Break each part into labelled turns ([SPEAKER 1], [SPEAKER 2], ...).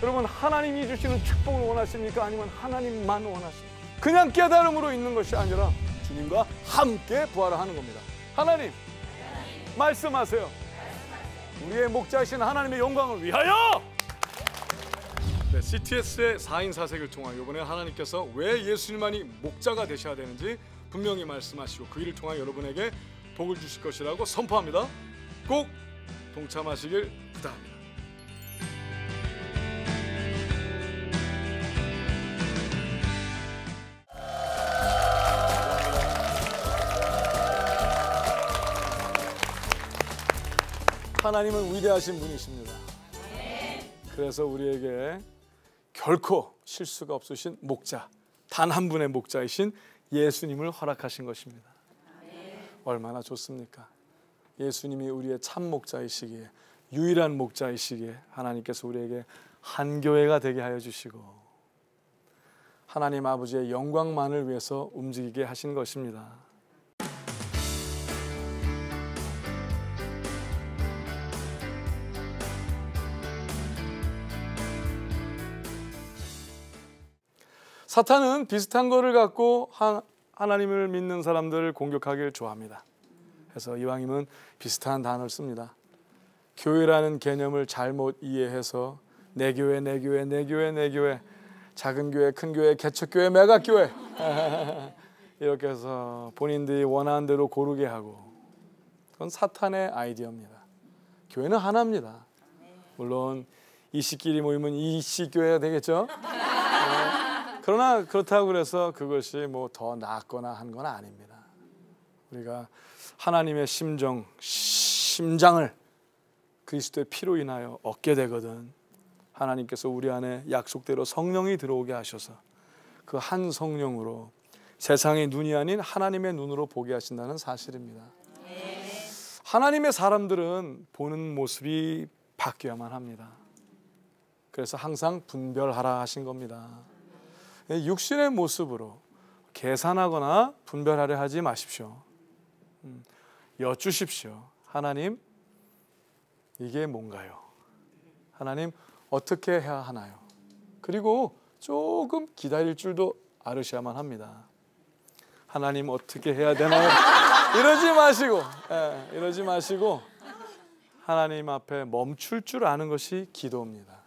[SPEAKER 1] 여러분, 하나님이 주시는 축복을 원하십니까? 아니면 하나님만 원하십니까? 그냥 깨달음으로 있는 것이 아니라 주님과 함께 부활하는 겁니다. 하나님, 말씀하세요. 우리의 목자이신 하나님의 영광을 위하여! 네, CTS의 4인 사색을 통한 이번에 하나님께서 왜 예수님만이 목자가 되셔야 되는지 분명히 말씀하시고 그 일을 통한 여러분에게 복을 주실 것이라고 선포합니다. 꼭 동참하시길 부탁합니다. 하나님은 위대하신 분이십니다. 그래서 우리에게 결코 실수가 없으신 목자, 단 한 분의 목자이신 예수님을 허락하신 것입니다. 얼마나 좋습니까? 예수님이 우리의 참 목자이시기에, 유일한 목자이시기에 하나님께서 우리에게 한 교회가 되게 하여 주시고 하나님 아버지의 영광만을 위해서 움직이게 하신 것입니다. 사탄은 비슷한 거를 갖고 하나님을 믿는 사람들을 공격하기를 좋아합니다. 그래서 이왕이면 비슷한 단어를 씁니다. 교회라는 개념을 잘못 이해해서 내 교회, 내 교회, 내 교회, 내 교회, 작은 교회, 큰 교회, 개척교회, 메가교회 이렇게 해서 본인들이 원하는 대로 고르게 하고, 그건 사탄의 아이디어입니다. 교회는 하나입니다. 물론 이씨끼리 모이면 이씨교회가 되겠죠. 그러나 그렇다고 그래서 그것이 뭐 더 낫거나 한 건 아닙니다. 우리가 하나님의 심장을 그리스도의 피로 인하여 얻게 되거든 하나님께서 우리 안에 약속대로 성령이 들어오게 하셔서 그 한 성령으로 세상의 눈이 아닌 하나님의 눈으로 보게 하신다는 사실입니다. 하나님의 사람들은 보는 모습이 바뀌어야만 합니다. 그래서 항상 분별하라 하신 겁니다. 육신의 모습으로 계산하거나 분별하려 하지 마십시오. 여쭈십시오. 하나님, 이게 뭔가요? 하나님, 어떻게 해야 하나요? 그리고 조금 기다릴 줄도 알으셔야만 합니다. 하나님, 어떻게 해야 되나요? 이러지 마시고 하나님 앞에 멈출 줄 아는 것이 기도입니다.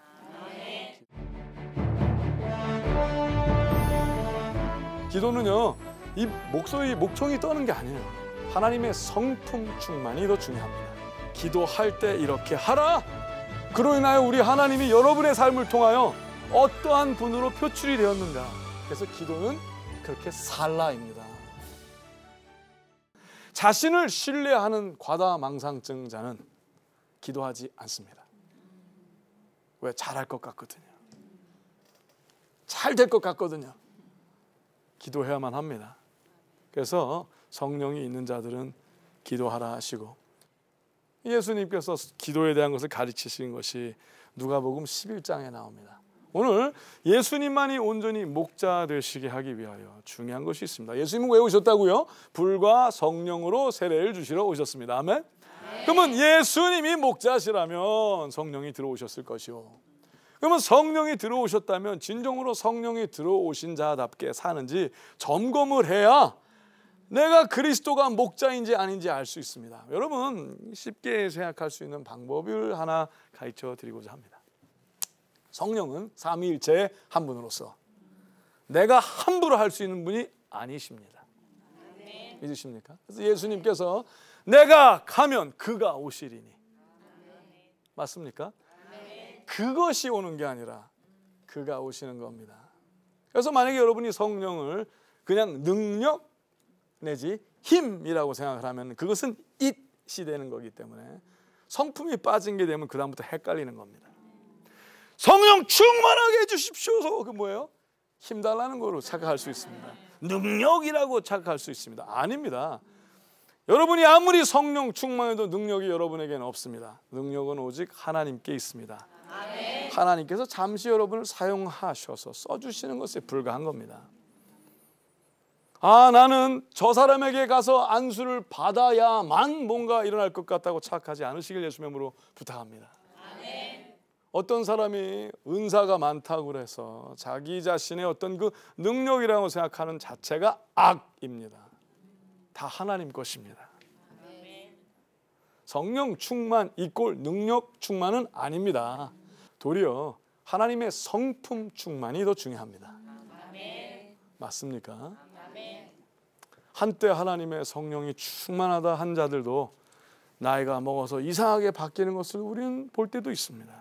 [SPEAKER 1] 기도는요, 이 목청이 떠는 게 아니에요. 하나님의 성품 충만이 더 중요합니다. 기도할 때 이렇게 하라! 그로 인하여 우리 하나님이 여러분의 삶을 통하여 어떠한 분으로 표출이 되었는가. 그래서 기도는 그렇게 살라입니다. 자신을 신뢰하는 과다망상증자는 기도하지 않습니다. 왜? 잘할 것 같거든요. 잘 될 것 같거든요. 기도해야만 합니다. 그래서 성령이 있는 자들은 기도하라 하시고, 예수님께서 기도에 대한 것을 가르치신 것이 누가복음 11장에 나옵니다. 오늘 예수님만이 온전히 목자 되시게 하기 위하여 중요한 것이 있습니다. 예수님은 왜 오셨다고요? 불과 성령으로 세례를 주시러 오셨습니다. 아멘? 그러면 예수님이 목자시라면 성령이 들어오셨을 것이요. 그러면 성령이 들어오셨다면 진정으로 성령이 들어오신 자답게 사는지 점검을 해야 내가 그리스도가 목자인지 아닌지 알 수 있습니다. 여러분, 쉽게 생각할 수 있는 방법을 하나 가르쳐 드리고자 합니다. 성령은 삼위일체의 한 분으로서 내가 함부로 할 수 있는 분이 아니십니다. 믿으십니까? 그래서 예수님께서 내가 가면 그가 오시리니, 맞습니까? 그것이 오는 게 아니라 그가 오시는 겁니다. 그래서 만약에 여러분이 성령을 그냥 능력 내지 힘이라고 생각을 하면 그것은 it이 되는 거기 때문에 성품이 빠진 게 되면 그 다음부터 헷갈리는 겁니다. 성령 충만하게 해주십시오. 그 뭐예요? 힘 달라는 거로 착각할 수 있습니다. 능력이라고 착각할 수 있습니다. 아닙니다. 여러분이 아무리 성령 충만해도 능력이 여러분에게는 없습니다. 능력은 오직 하나님께 있습니다. 아멘. 하나님께서 잠시 여러분을 사용하셔서 써주시는 것에 불과한 겁니다. 아, 나는 저 사람에게 가서 안수를 받아야만 뭔가 일어날 것 같다고 착각하지 않으시길 예수님으로 부탁합니다. 아멘. 어떤 사람이 은사가 많다고 그래서 자기 자신의 어떤 그 능력이라고 생각하는 자체가 악입니다. 다 하나님 것입니다. 성령 충만 이꼴 능력 충만은 아닙니다. 도리어 하나님의 성품 충만이 더 중요합니다. 맞습니까? 한때 하나님의 성령이 충만하다 한 자들도 나이가 먹어서 이상하게 바뀌는 것을 우리는 볼 때도 있습니다.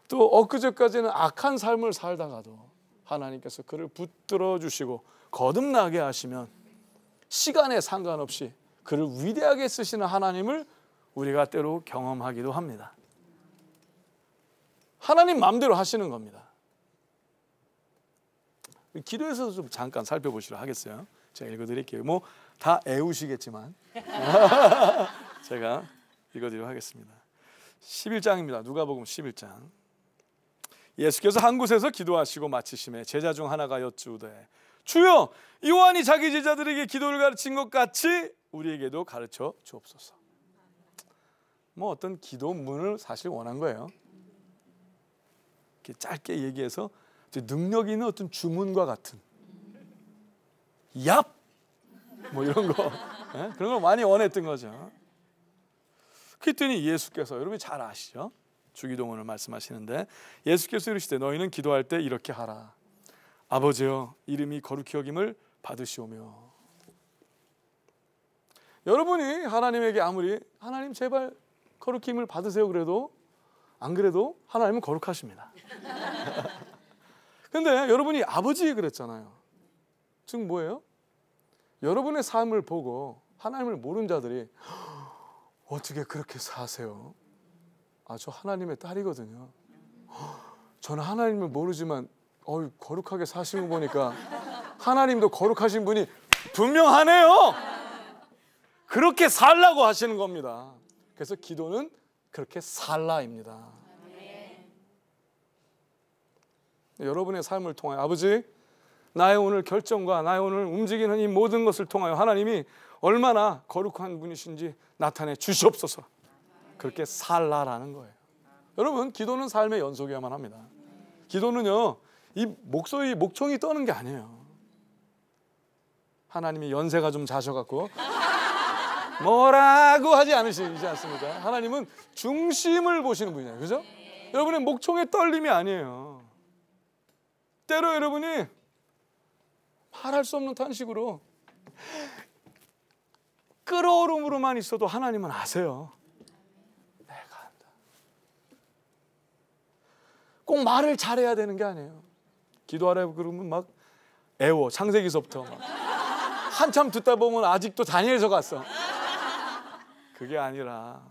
[SPEAKER 1] 또 엊그제까지는 악한 삶을 살다가도 하나님께서 그를 붙들어 주시고 거듭나게 하시면 시간에 상관없이 그를 위대하게 쓰시는 하나님을 우리가 때로 경험하기도 합니다. 하나님 마음대로 하시는 겁니다. 기도에서 좀 잠깐 살펴보시라 하겠어요. 제가 읽어드릴게요. 뭐 다 애우시겠지만 제가 읽어드리도록 하겠습니다. 11장입니다. 누가복음 11장. 예수께서 한 곳에서 기도하시고 마치심에 제자 중 하나가 여쭈되 주여 요한이 자기 제자들에게 기도를 가르친 것 같이 우리에게도 가르쳐 주옵소서. 뭐 어떤 기도문을 사실 원한 거예요. 이렇게 짧게 얘기해서 능력 있는 어떤 주문과 같은 얍! 뭐 이런 거 그런 걸 많이 원했던 거죠. 그랬더니 예수께서 여러분이 잘 아시죠? 주기도문을 말씀하시는데 예수께서 이르시되 너희는 기도할 때 이렇게 하라. 아버지여 이름이 거룩히 여김을 받으시오며. 여러분이 하나님에게 아무리 하나님 제발 거룩히 힘을 받으세요 그래도 안 그래도 하나님은 거룩하십니다. 근데 여러분이 아버지 그랬잖아요. 즉 뭐예요? 여러분의 삶을 보고 하나님을 모르는 자들이 어떻게 그렇게 사세요? 아, 저 하나님의 딸이거든요. 저는 하나님을 모르지만 거룩하게 사시는 거 보니까 하나님도 거룩하신 분이 분명하네요. 그렇게 살라고 하시는 겁니다. 그래서 기도는 그렇게 살라입니다. 여러분의 삶을 통하여 아버지 나의 오늘 결정과 나의 오늘 움직이는 이 모든 것을 통하여 하나님이 얼마나 거룩한 분이신지 나타내 주시옵소서. 그렇게 살라라는 거예요. 여러분 기도는 삶의 연속이어야만 합니다. 기도는요 이 목청이 떠는 게 아니에요. 하나님이 연세가 좀 자셔갖고 뭐라고 하지 않으시지 않습니까? 하나님은 중심을 보시는 분이잖아요. 그죠? 여러분의 목청의 떨림이 아니에요. 때로 여러분이 말할 수 없는 탄식으로 끓어오름으로만 있어도 하나님은 아세요. 내가 한다. 꼭 말을 잘해야 되는 게 아니에요. 기도하라고 그러면 막 애워 창세기서부터 막 한참 듣다 보면 아직도 다니엘서 갔어. 그게 아니라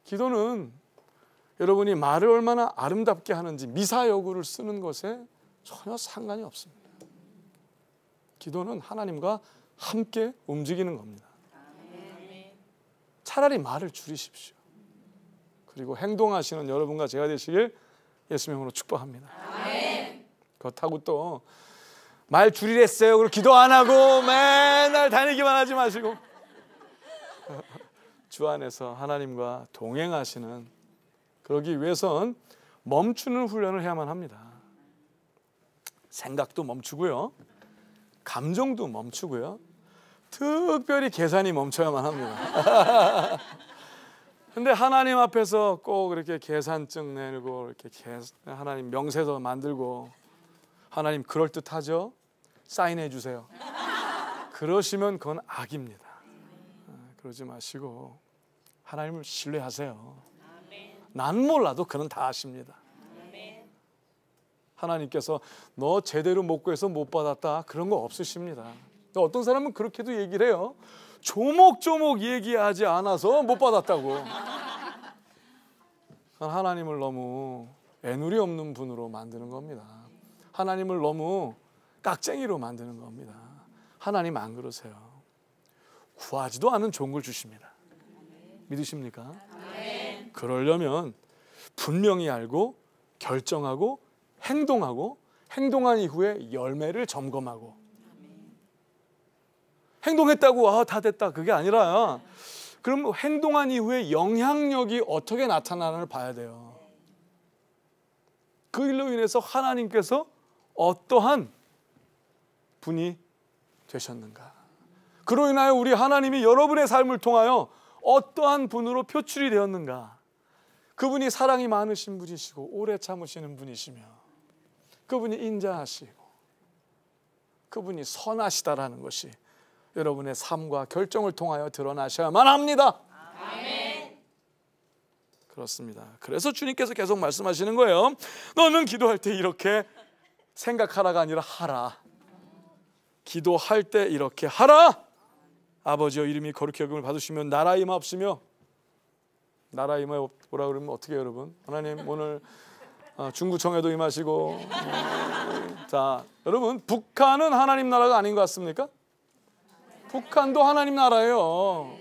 [SPEAKER 1] 기도는 여러분이 말을 얼마나 아름답게 하는지 미사여구를 쓰는 것에 전혀 상관이 없습니다. 기도는 하나님과 함께 움직이는 겁니다. 차라리 말을 줄이십시오. 그리고 행동하시는 여러분과 제가 되시길 예수님의 이름으로 축복합니다. 그렇다고 또 말 줄이랬어요. 그리고 기도 안 하고 맨날 다니기만 하지 마시고 주 안에서 하나님과 동행하시는 그러기 위해선 멈추는 훈련을 해야만 합니다. 생각도 멈추고요. 감정도 멈추고요. 특별히 계산이 멈춰야만 합니다. 근데 하나님 앞에서 꼭 이렇게 계산증 내고 이렇게 하나님 명세서 만들고 하나님 그럴듯하죠? 사인해 주세요. 그러시면 그건 악입니다. 그러지 마시고 하나님을 신뢰하세요. 난 몰라도 그는 다 아십니다. 하나님께서 너 제대로 못 구해서 못 받았다 그런 거 없으십니다. 어떤 사람은 그렇게도 얘기를 해요. 조목조목 얘기하지 않아서 못 받았다고. 하나님을 너무 애누리 없는 분으로 만드는 겁니다. 하나님을 너무 깍쟁이로 만드는 겁니다. 하나님 안 그러세요. 구하지도 않은 좋은 걸 주십니다. 믿으십니까? 그러려면 분명히 알고 결정하고 행동하고 행동한 이후에 열매를 점검하고 행동했다고 다 됐다 그게 아니라 그럼 행동한 이후에 영향력이 어떻게 나타나는을 봐야 돼요. 그 일로 인해서 하나님께서 어떠한 분이 되셨는가? 그로 인하여 우리 하나님이 여러분의 삶을 통하여 어떠한 분으로 표출이 되었는가? 그분이 사랑이 많으신 분이시고 오래 참으시는 분이시며 그분이 인자하시고 그분이 선하시다라는 것이 여러분의 삶과 결정을 통하여 드러나셔야만 합니다. 아멘. 그렇습니다. 그래서 주님께서 계속 말씀하시는 거예요. 너는 기도할 때 이렇게 생각하라가 아니라 하라. 기도할 때 이렇게 하라. 아버지여 이름이 거룩히 여김을 받으시면 나라 임하옵시며, 나라 임하 뭐라 그러면 어떻게 해요, 여러분? 하나님 오늘 중구청에도 임하시고. 자, 여러분 북한은 하나님 나라가 아닌 것 같습니까? 북한도 하나님 나라예요.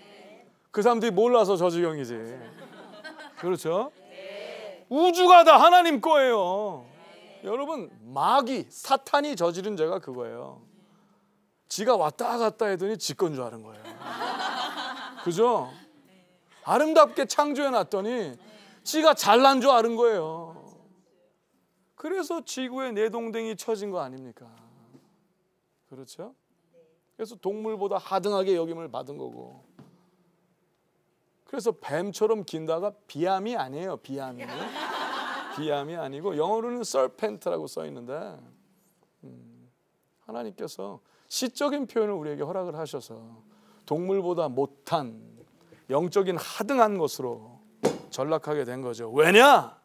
[SPEAKER 1] 그 사람들이 몰라서 저 지경이지. 그렇죠? 우주가 다 하나님 거예요. 여러분 마귀 사탄이 저지른 죄가 그거예요. 지가 왔다 갔다 했더니 지 건 줄 아는 거예요. 그죠? 아름답게 창조해 놨더니 지가 잘난 줄 아는 거예요. 그래서 지구에 내동댕이 쳐진 거 아닙니까? 그렇죠? 그래서 동물보다 하등하게 여김을 받은 거고. 그래서 뱀처럼 긴다가 비암이 아니에요. 비암이. 비암이 아니고 영어로는 serpent라고 써 있는데 하나님께서 시적인 표현을 우리에게 허락을 하셔서 동물보다 못한 영적인 하등한 것으로 전락하게 된 거죠. 왜냐?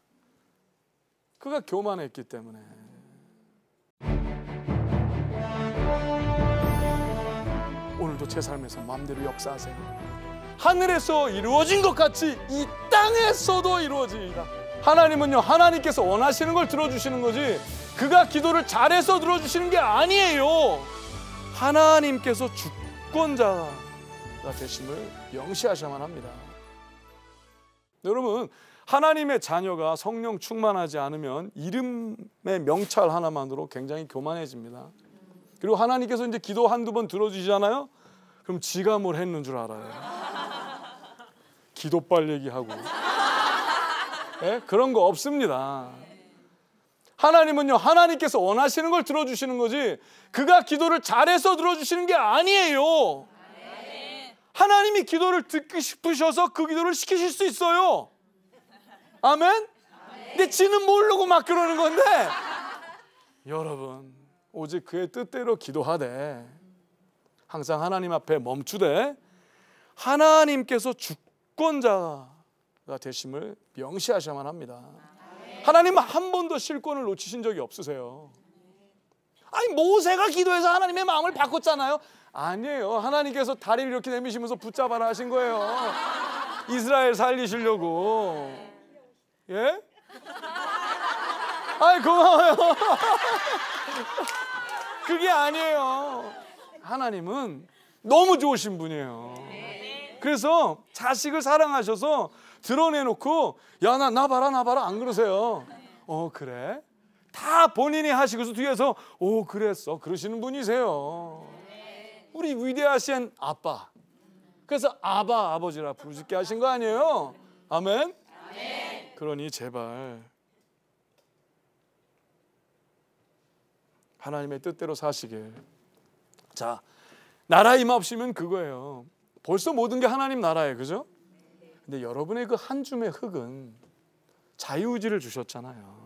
[SPEAKER 1] 그가 교만했기 때문에. 오늘도 제 삶에서 마음대로 역사하세요. 하늘에서 이루어진 것 같이 이 땅에서도 이루어지리라. 하나님은요, 하나님께서 원하시는 걸 들어주시는 거지 그가 기도를 잘해서 들어주시는 게 아니에요. 하나님께서 주권자가 되심을 명시하셔야만 합니다. 여러분, 하나님의 자녀가 성령 충만하지 않으면 이름의 명찰 하나만으로 굉장히 교만해집니다. 그리고 하나님께서 이제 기도 한두 번 들어주시잖아요. 그럼 지가 뭘 했는 줄 알아요. 기도빨 얘기하고. 네? 그런 거 없습니다. 하나님은요, 하나님께서 원하시는 걸 들어주시는 거지 그가 기도를 잘해서 들어주시는 게 아니에요. 하나님이 기도를 듣기 싶으셔서 그 기도를 시키실 수 있어요. 아멘? 근데 지는 모르고 막 그러는 건데, 여러분 오직 그의 뜻대로 기도하되 항상 하나님 앞에 멈추되 하나님께서 주권자가 되심을 명시하셔야만 합니다. 하나님은 한 번도 실권을 놓치신 적이 없으세요. 아니 모세가 기도해서 하나님의 마음을 바꿨잖아요. 아니에요. 하나님께서 다리를 이렇게 내미시면서 붙잡아라 하신 거예요. 이스라엘 살리시려고. 예? 아이 고마워요. 그게 아니에요. 하나님은 너무 좋으신 분이에요. 그래서 자식을 사랑하셔서 드러내놓고 야 나 봐라 나 봐라 안 그러세요. 그래? 다 본인이 하시고서 뒤에서 오 그랬어 그러시는 분이세요. 우리 위대하신 아빠. 그래서 아바 아버지라 부르짖게 하신 거 아니에요? 아멘? 그러니 제발 하나님의 뜻대로 사시길. 자, 나라 임하옵시면 그거예요. 벌써 모든 게 하나님 나라예요. 그죠? 근데 여러분의 그 한 줌의 흙은 자유의지를 주셨잖아요.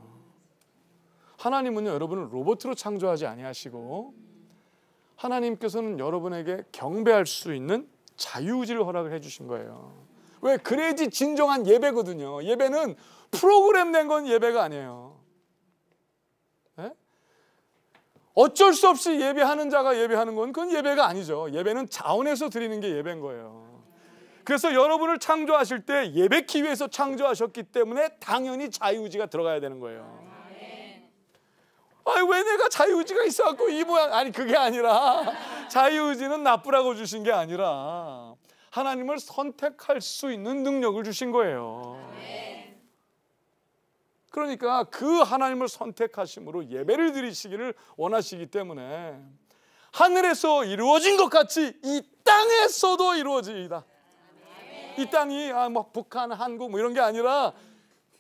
[SPEAKER 1] 하나님은요, 여러분을 로봇으로 창조하지 아니하시고 하나님께서는 여러분에게 경배할 수 있는 자유의지를 허락을 해주신 거예요. 왜? 그래야지 진정한 예배거든요. 예배는 프로그램된 건 예배가 아니에요. 네? 어쩔 수 없이 예배하는 자가 예배하는 건 그건 예배가 아니죠. 예배는 자원해서 드리는 게 예배인 거예요. 그래서 여러분을 창조하실 때 예배기 위해서 창조하셨기 때문에 당연히 자유의지가 들어가야 되는 거예요. 아니 왜 내가 자유의지가 있어갖고 이 모양. 아니 그게 아니라 자유의지는 나쁘라고 주신 게 아니라 하나님을 선택할 수 있는 능력을 주신 거예요. 그러니까 그 하나님을 선택하심으로 예배를 드리시기를 원하시기 때문에 하늘에서 이루어진 것 같이 이 땅에서도 이루어지이다. 이 땅이 뭐 북한, 한국 뭐 이런 게 아니라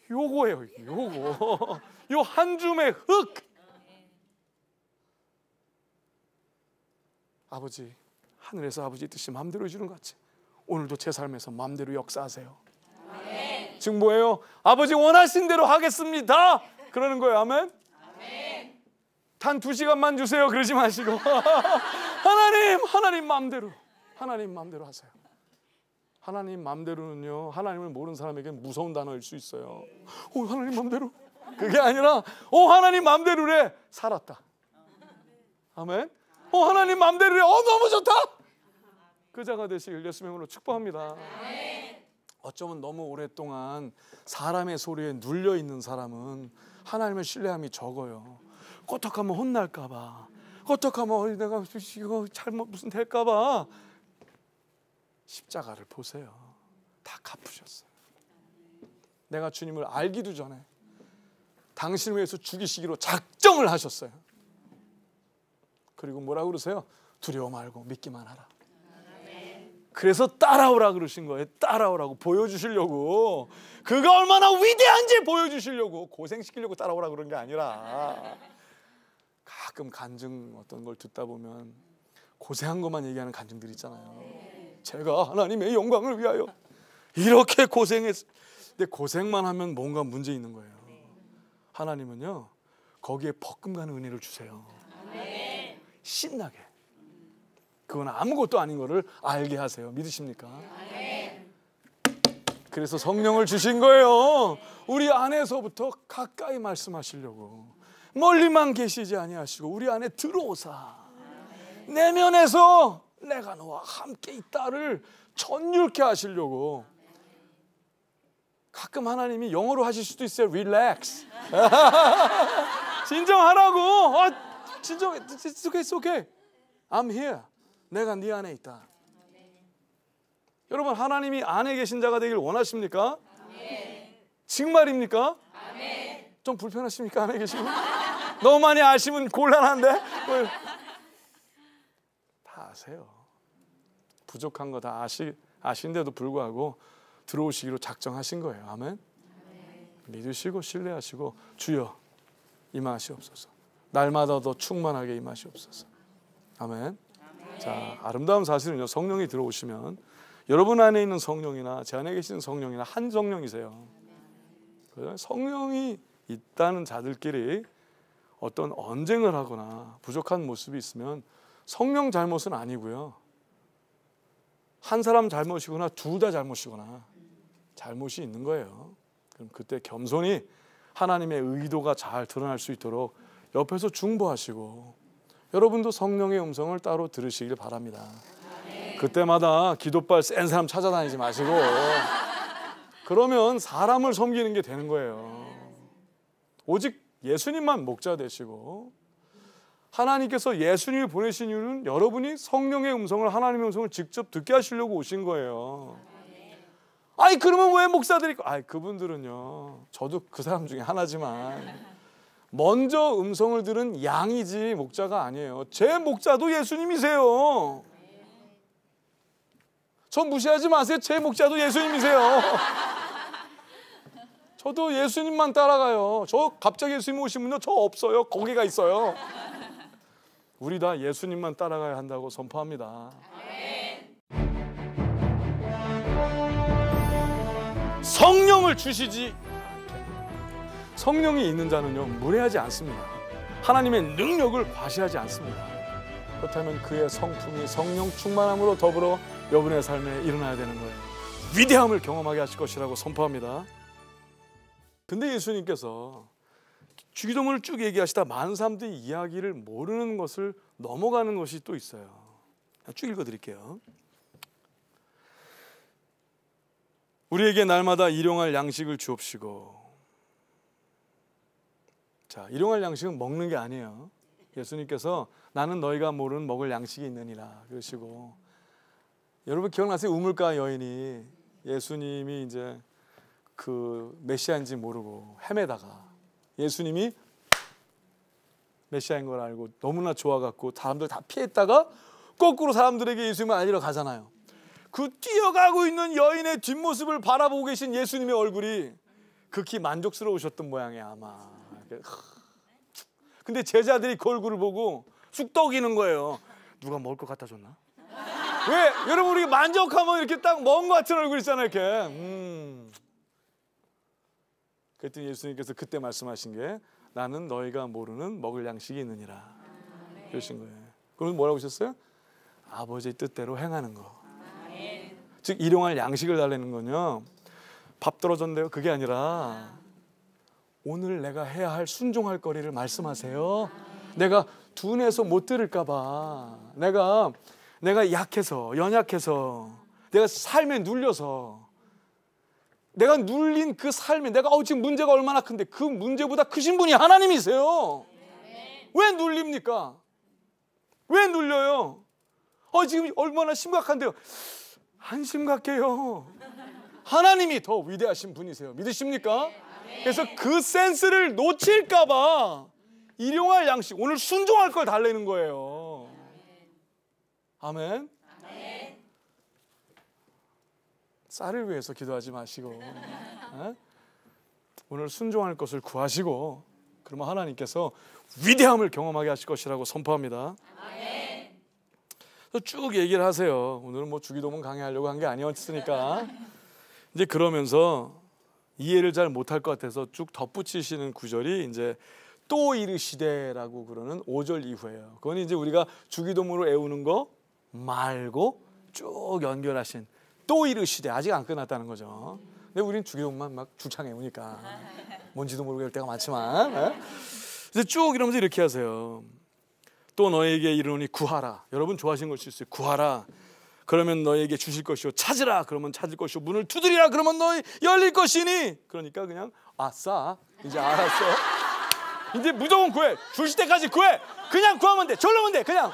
[SPEAKER 1] 요거예요. 요거. 요 한 줌의 흙. 아버지, 하늘에서 아버지 뜻이 마음대로 해주는 것 같이 오늘도 제 삶에서 마음대로 역사하세요. 아멘. 지금 뭐예요? 아버지 원하신 대로 하겠습니다. 그러는 거예요. 아멘. 아멘. 단 2시간만 주세요. 그러지 마시고 하나님 마음대로, 하나님 마음대로 하세요. 하나님 마음대로는요, 하나님을 모르는 사람에게는 무서운 단어일 수 있어요. 하나님 마음대로. 그게 아니라 하나님 마음대로래. 살았다. 아멘. 하나님 마음대로래. 너무 좋다. 그 자가 되시길 예수님의 이름으로 축복합니다. 어쩌면 너무 오랫동안 사람의 소리에 눌려 있는 사람은 하나님을 신뢰함이 적어요. 어떡하면 혼날까 봐, 어떡하면 내가 이거 잘못 무슨 될까 봐. 십자가를 보세요. 다 갚으셨어요. 내가 주님을 알기도 전에 당신을 위해서 죽이시기로 작정을 하셨어요. 그리고 뭐라고 그러세요? 두려워 말고 믿기만 하라. 그래서 따라오라 그러신 거예요. 따라오라고, 보여주시려고. 그가 얼마나 위대한지 보여주시려고, 고생시키려고 따라오라 그런 게 아니라. 가끔 간증 어떤 걸 듣다 보면 고생한 것만 얘기하는 간증들이 있잖아요. 제가 하나님의 영광을 위하여 이렇게 고생했어요. 근데 고생만 하면 뭔가 문제 있는 거예요. 하나님은요, 거기에 버금가는 은혜를 주세요. 신나게. 그건 아무것도 아닌 거를 알게 하세요. 믿으십니까? 그래서 성령을 주신 거예요. 우리 안에서부터 가까이 말씀하시려고. 멀리만 계시지 아니하시고 우리 안에 들어오사 내면에서 내가 너와 함께 있다를 전율케 하시려고. 가끔 하나님이 영어로 하실 수도 있어요. Relax. 진정하라고. 진정해. It's okay. I'm here. 내가 네 안에 있다. 여러분, 하나님이 안에 계신 자가 되길 원하십니까? 정말입니까? 좀 불편하십니까? 안에 계시고? 너무 많이 아시면 곤란한데? 다 아세요. 부족한 거 다 아신데도 불구하고 들어오시기로 작정하신 거예요. 아멘. 믿으시고 신뢰하시고 주여 임하시옵소서. 날마다 더 충만하게 임하시옵소서. 아멘. 자, 아름다운 사실은요, 성령이 들어오시면 여러분 안에 있는 성령이나 제 안에 계시는 성령이나 한 성령이세요. 성령이 있다는 자들끼리 어떤 언쟁을 하거나 부족한 모습이 있으면 성령 잘못은 아니고요, 한 사람 잘못이거나 둘 다 잘못이거나 잘못이 있는 거예요. 그럼 그때 겸손히 하나님의 의도가 잘 드러날 수 있도록 옆에서 중보하시고, 여러분도 성령의 음성을 따로 들으시길 바랍니다. 그때마다 기도빨 센 사람 찾아다니지 마시고, 그러면 사람을 섬기는 게 되는 거예요. 오직 예수님만 목자 되시고, 하나님께서 예수님을 보내신 이유는 여러분이 성령의 음성을, 하나님의 음성을 직접 듣게 하시려고 오신 거예요. 아니 그러면 왜 목사들이, 그분들은요, 저도 그 사람 중에 하나지만 먼저 음성을 들은 양이지 목자가 아니에요. 제 목자도 예수님이세요. 저 무시하지 마세요. 제 목자도 예수님이세요. 저도 예수님만 따라가요. 저 갑자기 예수님 오시면요, 저 없어요. 거기가 있어요. 우리 다 예수님만 따라가야 한다고 선포합니다. 성령을 주시지, 성령이 있는 자는요, 무례하지 않습니다. 하나님의 능력을 과시하지 않습니다. 그렇다면 그의 성품이 성령 충만함으로 더불어 여러분의 삶에 일어나야 되는 거예요. 위대함을 경험하게 하실 것이라고 선포합니다. 근데 예수님께서 주기도문을 쭉 얘기하시다 많은 사람들이 이야기를 모르는 것을 넘어가는 것이 또 있어요. 쭉 읽어드릴게요. 우리에게 날마다 일용할 양식을 주옵시고. 자, 일용할 양식은 먹는 게 아니에요. 예수님께서 나는 너희가 모르는 먹을 양식이 있느니라 그러시고, 여러분 기억나세요? 우물가 여인이 예수님이 이제 그 메시아인지 모르고 헤매다가 예수님이 메시아인 걸 알고 너무나 좋아갖고 사람들 다 피했다가 거꾸로 사람들에게 예수님을 알리러 가잖아요. 그 뛰어가고 있는 여인의 뒷모습을 바라보고 계신 예수님의 얼굴이 극히 만족스러우셨던 모양이야 아마. 근데 제자들이 그 얼굴을 보고 쑥떡이는 거예요. 누가 먹을 것 갖다 줬나? 왜? 여러분 우리 만족하면 이렇게 딱 먹은 것 같은 얼굴 있잖아요 이렇게. 그랬더니 예수님께서 그때 말씀하신 게 나는 너희가 모르는 먹을 양식이 있느니라 그러신 거예요. 그럼 뭐라고 하셨어요? 아버지의 뜻대로 행하는 거. 즉 일용할 양식을 달라는 건요, 밥 떨어졌는데요 그게 아니라 오늘 내가 해야 할 순종할 거리를 말씀하세요. 내가 둔해서 못 들을까 봐, 내가 약해서 연약해서, 내가 삶에 눌려서, 내가 눌린 그 삶에 내가 지금 문제가 얼마나 큰데 그 문제보다 크신 분이 하나님이세요. 왜 눌립니까? 왜 눌려요? 지금 얼마나 심각한데요. 안 심각해요. 하나님이 더 위대하신 분이세요. 믿으십니까? 그래서 그 센스를 놓칠까 봐 일용할 양식, 오늘 순종할 걸 달래는 거예요. 아멘. 쌀을 위해서 기도하지 마시고 오늘 순종할 것을 구하시고, 그러면 하나님께서 위대함을 경험하게 하실 것이라고 선포합니다. 쭉 얘기를 하세요. 오늘은 뭐 주기도문 강의하려고 한 게 아니었으니까. 이제 그러면서 이해를 잘 못할 것 같아서 쭉 덧붙이시는 구절이 이제 또 이르시되라고 그러는 5절 이후예요. 그건 이제 우리가 주기도문으로 외우는 거 말고 쭉 연결하신 또 이르시되, 아직 안 끝났다는 거죠. 근데 우리는 주기도문만 막 주창 외우니까 뭔지도 모르고 할 때가 많지만 이제 쭉 이러면서 이렇게 하세요. 또 너에게 이르노니 구하라. 여러분 좋아하시는 것일 수 있어요. 구하라. 그러면 너에게 주실 것이요. 찾으라. 그러면 찾을 것이요. 문을 두드리라. 그러면 너희 열릴 것이니. 그러니까 그냥 아싸. 이제 알았어. 이제 무조건 구해. 주실 때까지 구해. 그냥 구하면 돼. 저러면 돼. 그냥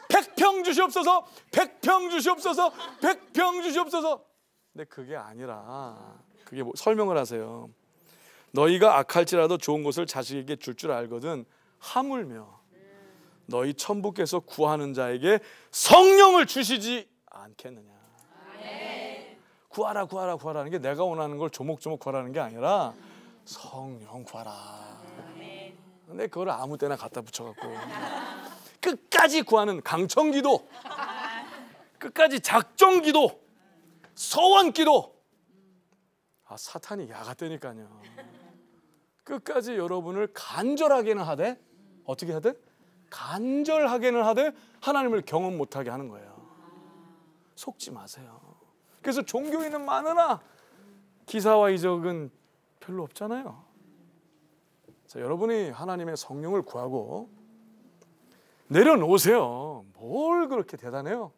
[SPEAKER 1] 100평 주시옵소서. 100평 주시옵소서. 100평 주시옵소서. 근데 그게 아니라, 그게 설명을 하세요. 너희가 악할지라도 좋은 것을 자식에게 줄 알거든 하물며 너희 천부께서 구하는 자에게 성령을 주시지 않겠느냐. 구하라 구하라 구하라는 게 내가 원하는 걸 조목조목 구하라는 게 아니라 성령 구하라. 근데 그걸 아무 때나 갖다 붙여갖고 끝까지 구하는 강청기도, 끝까지 작정기도, 서원기도, 사탄이 야같다니까요. 끝까지 여러분을 간절하게는 하되, 어떻게 하되? 간절하게는 하되 하나님을 경험 못하게 하는 거예요. 속지 마세요. 그래서 종교인은 많으나 기사와 이적은 별로 없잖아요. 자, 여러분이 하나님의 성령을 구하고 내려놓으세요. 뭘 그렇게 대단해요?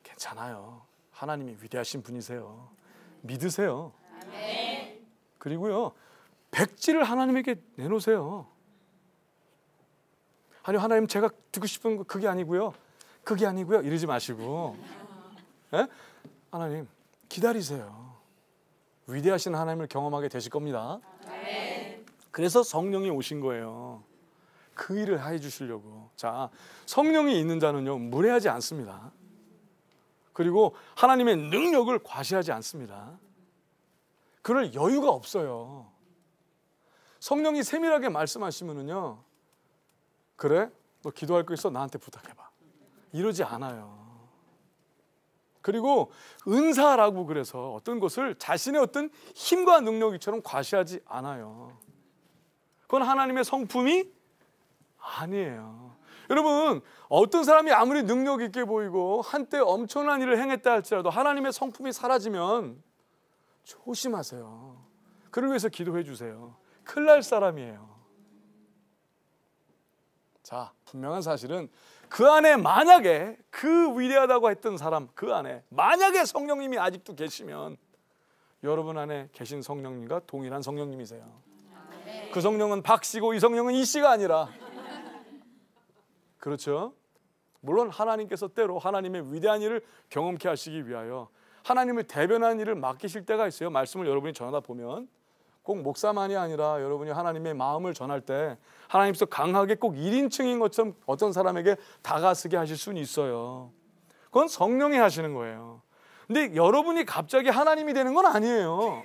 [SPEAKER 1] 괜찮아요. 하나님이 위대하신 분이세요. 믿으세요. 그리고요, 백지를 하나님에게 내놓으세요. 아니 하나님 제가 듣고 싶은 거 그게 아니고요, 그게 아니고요 이러지 마시고, 하나님 기다리세요. 위대하신 하나님을 경험하게 되실 겁니다. 그래서 성령이 오신 거예요. 그 일을 해 주시려고. 자, 성령이 있는 자는요 무례하지 않습니다. 그리고 하나님의 능력을 과시하지 않습니다. 그럴 여유가 없어요. 성령이 세밀하게 말씀하시면은요, 그래? 너 기도할 거 있어? 나한테 부탁해봐. 이러지 않아요. 그리고 은사라고 그래서 어떤 것을 자신의 어떤 힘과 능력처럼 과시하지 않아요. 그건 하나님의 성품이 아니에요. 여러분, 어떤 사람이 아무리 능력 있게 보이고 한때 엄청난 일을 행했다 할지라도 하나님의 성품이 사라지면 조심하세요. 그를 위해서 기도해 주세요. 큰일 날 사람이에요. 자, 분명한 사실은 그 안에 만약에 그 위대하다고 했던 사람, 그 안에 만약에 성령님이 아직도 계시면 여러분 안에 계신 성령님과 동일한 성령님이세요. 그 성령은 박씨고 이 성령은 이씨가 아니라, 그렇죠? 물론 하나님께서 때로 하나님의 위대한 일을 경험케 하시기 위하여 하나님을 대변하는 일을 맡기실 때가 있어요. 말씀을 여러분이 전하다 보면 꼭 목사만이 아니라 여러분이 하나님의 마음을 전할 때 하나님께서 강하게 꼭 1인칭인 것처럼 어떤 사람에게 다가서게 하실 수는 있어요. 그건 성령이 하시는 거예요. 근데 여러분이 갑자기 하나님이 되는 건 아니에요.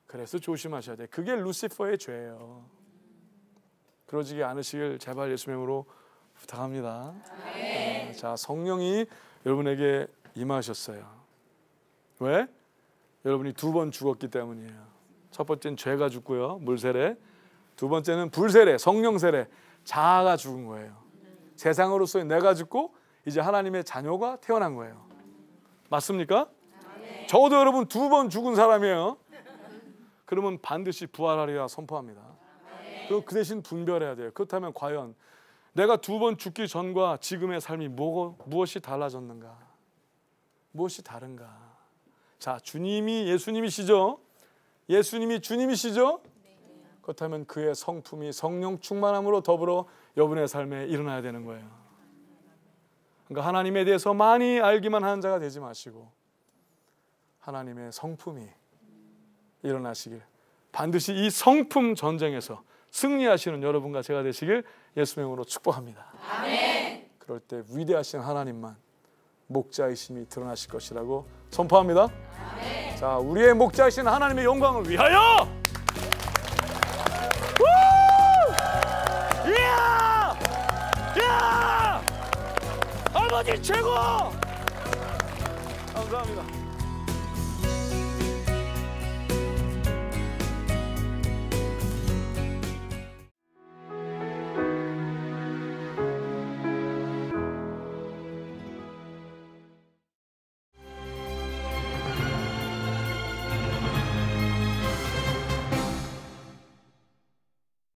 [SPEAKER 1] 그래서 조심하셔야 돼. 그게 루시퍼의 죄예요. 그러지 않으시길 제발 예수님의 이름으로 부탁합니다. 자, 성령이 여러분에게 임하셨어요. 왜? 여러분이 2번 죽었기 때문이에요. 첫 번째는 죄가 죽고요, 물세례. 두 번째는 불세례, 성령 세례, 자아가 죽은 거예요. 세상으로서의 내가 죽고 이제 하나님의 자녀가 태어난 거예요. 맞습니까? 적어도 여러분 2번 죽은 사람이에요. 그러면 반드시 부활하리라 선포합니다. 그리고 그 대신 분별해야 돼요. 그렇다면 과연 내가 2번 죽기 전과 지금의 삶이 무엇이 달라졌는가? 무엇이 다른가? 자, 주님이 예수님이시죠? 예수님이 주님이시죠? 그렇다면 그의 성품이 성령 충만함으로 더불어 여러분의 삶에 일어나야 되는 거예요. 그러니까 하나님에 대해서 많이 알기만 하는 자가 되지 마시고 하나님의 성품이 일어나시길, 반드시 이 성품 전쟁에서 승리하시는 여러분과 제가 되시길 예수님의 이름으로 축복합니다. 아멘. 그럴 때 위대하신 하나님만 목자이심이 드러나실 것이라고 선포합니다. 아멘. 자, 우리의 목자이신 하나님의 영광을 위하여! 이야! 이야! 아버지 최고! 감사합니다.